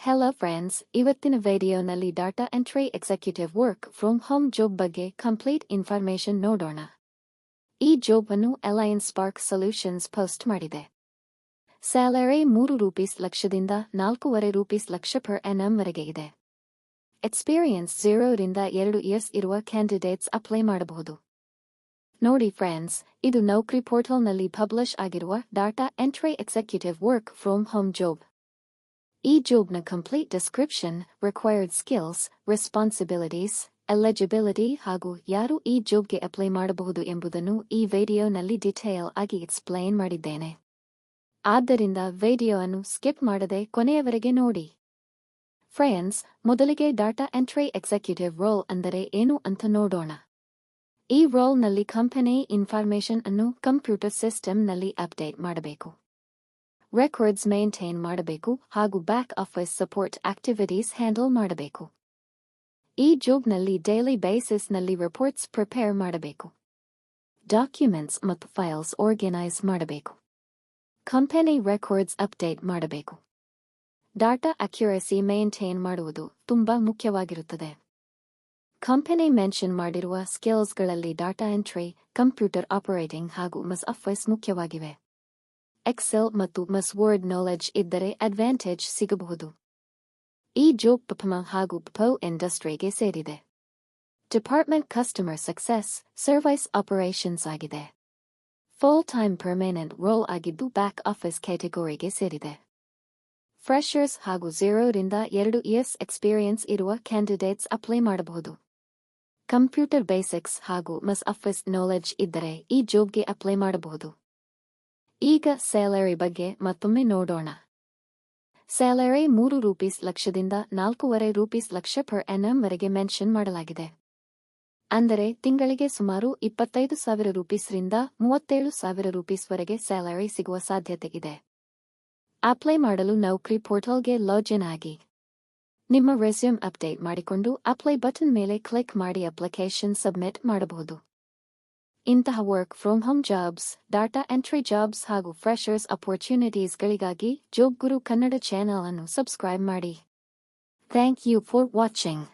Hello friends, ಇವತ್ತಿನ ವಿಡಿಯೋನಲ್ಲಿ data entry executive work from home job ಬಗ್ಗೆ ಕಂಪ್ಲೀಟ್ ಇನ್ಫಾರ್ಮೇಷನ್ ನೋಡೋಣ. ಈ ಜಾಬ್ ಅನ್ನು ಅಲೈನ್ಸ್ ಸ್ಪಾರ್ಕ್ ಸೊಲ್ಯೂಷನ್ಸ್ ಪೋಸ್ಟ್ ಮಾಡಿದೆ. ಸ್ಯಾಲರಿ ₹3 ಲಕ್ಷದಿಂದ ₹4.5 ಲಕ್ಷ ಪರ್ annum ವರೆಗೆ ಇದೆ. ಎಕ್ಸ್ಪೀರಿಯನ್ಸ್ 0 ರಿಂದ 2 ಇಯರ್ಸ್ ಇರುವ ಕ್ಯಾಂಡಿಡೇಟ್ಸ್ ಅಪ್ಲೈ ಮಾಡಬಹುದು. ನೋಡಿ ಫ್ರೆಂಡ್ಸ್, ಇದು ನೌಕರಿ ಪೋರ್ಟಲ್ನಲ್ಲಿ ಪಬ್ಲಿಷ್ ಆಗಿರುವ data entry executive work from home job. ಈ ಜಾಬ್ನ complete description, required skills, responsibilities, eligibility ಹಾಗೂ ಯಾರು ಈ ಜಾಬ್ಗೆ ಅಪ್ಲೈ ಮಾಡಬಹುದು ಎಂಬುದನ್ನು ಈ ವಿಡಿಯೋನಲ್ಲಿ ಡಿಟೇಲ್ ಆಗಿ ಎಕ್ಸ್ಪ್ಲೈನ್ ಮಾಡಿದ್ದೇನೆ. ಆದ್ದರಿಂದ ವಿಡಿಯೋವನ್ನು ಸ್ಕಿಪ್ ಮಾಡದೆ ಕೊನೆಯವರೆಗೆ ನೋಡಿ. ಫ್ರೆಂಡ್ಸ್, ಮೊದಲಿಗೆ ಡಾಟಾ ಎಂಟ್ರಿ ಎಕ್ಸಿಕ್ಯೂಟಿವ್ ರೋಲ್ ಅಂದರೆ ಏನು ಅಂತ ನೋಡೋಣ. ಈ ರೋಲ್ನಲ್ಲಿ ಕಂಪನಿ ಇನ್ಫಾರ್ಮೇಷನ್ ಅನ್ನು ಕಂಪ್ಯೂಟರ್ ಸಿಸ್ಟಮ್ನಲ್ಲಿ ಅಪ್ಡೇಟ್ ಮಾಡಬೇಕು, ರೆಕಾರ್ಡ್ಸ್ ಮೇಂಟೈನ್ ಮಾಡಬೇಕು ಹಾಗೂ back office support activities handle ಮಾಡಬೇಕು. ಈ ಜಾಬ್ನಲ್ಲಿ ಡೈಲಿ ಬೇಸಿಸ್ನಲ್ಲಿ ರಿಪೋರ್ಟ್ಸ್ ಪ್ರಿಪೇರ್ ಮಾಡಬೇಕು, ಡಾಕ್ಯುಮೆಂಟ್ಸ್ ಮತ್ತು ಫೈಲ್ಸ್ ಆರ್ಗನೈಸ್ ಮಾಡಬೇಕು, ಕಂಪನಿ ರೆಕಾರ್ಡ್ಸ್ ಅಪ್ಡೇಟ್ ಮಾಡಬೇಕು. ಡಾಟಾ ಅಕ್ಯುರಸಿ ಮೇಂಟೈನ್ ಮಾಡುವುದು ತುಂಬಾ ಮುಖ್ಯವಾಗಿರುತ್ತದೆ. ಕಂಪನಿ ಮೆನ್ಷನ್ ಮಾಡಿರುವ ಸ್ಕಿಲ್ಸ್ಗಳಲ್ಲಿ ಡಾಟಾ ಎಂಟ್ರಿ, ಕಂಪ್ಯೂಟರ್ ಆಪರೇಟಿಂಗ್ ಹಾಗೂ MS ಆಫೀಸ್ ಮುಖ್ಯವಾಗಿವೆ. ಎಕ್ಸೆಲ್ ಮತ್ತು MS ವರ್ಡ್ ನಾಲೆಡ್ಜ್ ಇದ್ದರೆ ಅಡ್ವಾಂಟೇಜ್ ಸಿಗಬಹುದು. ಈ ಜಾಬ್ PPM ಹಾಗೂ PPO ಇಂಡಸ್ಟ್ರಿಗೆ ಸೇರಿದೆ. Department customer success, service operations ಆಗಿದೆ. ಫುಲ್ ಟೈಮ್ ಪರ್ಮನೆಂಟ್ ರೋಲ್ ಆಗಿದ್ದು ಬ್ಯಾಕ್ ಆಫೀಸ್ ಕ್ಯಾಟಗರಿಗೆ ಸೇರಿದೆ. ಫ್ರೆಷರ್ಸ್ ಹಾಗೂ 0 ರಿಂದ 2 ಇಯರ್ಸ್ ಎಕ್ಸ್ಪೀರಿಯನ್ಸ್ ಇರುವ ಕ್ಯಾಂಡಿಡೇಟ್ಸ್ ಅಪ್ಲೈ ಮಾಡಬಹುದು. ಕಂಪ್ಯೂಟರ್ ಬೇಸಿಕ್ಸ್ ಹಾಗೂ MS ಆಫೀಸ್ ನಾಲೆಡ್ಜ್ ಇದ್ದರೆ ಈ ಜಾಬ್ಗೆ ಅಪ್ಲೈ ಮಾಡಬಹುದು. ಈಗ ಸ್ಯಾಲರಿ ಬಗ್ಗೆ ಮತ್ತೊಮ್ಮೆ ನೋಡೋಣ. ಸ್ಯಾಲರಿ ₹3 ಲಕ್ಷದಿಂದ ₹4.5 ಲಕ್ಷ ಪರ್ annum ವರೆಗೆ ಮೆನ್ಷನ್ ಮಾಡಲಾಗಿದೆ. ಅಂದರೆ ತಿಂಗಳಿಗೆ ಸುಮಾರು ₹25,000 ರಿಂದ ₹37,000 ವರೆಗೆ ಸ್ಯಾಲರಿ ಸಿಗುವ ಸಾಧ್ಯತೆ ಇದೆ. ಅಪ್ಲೈ ಮಾಡಲು ನೌಕರಿ ಪೋರ್ಟಲ್ಗೆ ಲಾಗಿನ್ ಆಗಿ ನಿಮ್ಮ ರೆಸ್ಯೂಮ್ ಅಪ್ಡೇಟ್ ಮಾಡಿಕೊಂಡು ಅಪ್ಲೈ ಬಟನ್ ಮೇಲೆ ಕ್ಲಿಕ್ ಮಾಡಿ ಅಪ್ಲಿಕೇಶನ್ ಸಬ್ಮಿಟ್ ಮಾಡಬಹುದು. ಇಂತಹ work from home jobs, data entry jobs ಹಾಗೂ ಫ್ರೆಷರ್ಸ್ ಅಪರ್ಚುನಿಟೀಸ್ಗಳಿಗಾಗಿ ಜಾಬ್ ಗುರು ಕನ್ನಡ ಚಾನೆಲ್ ಅನ್ನು ಸಬ್ಸ್ಕ್ರೈಬ್ ಮಾಡಿ. Thank you for watching.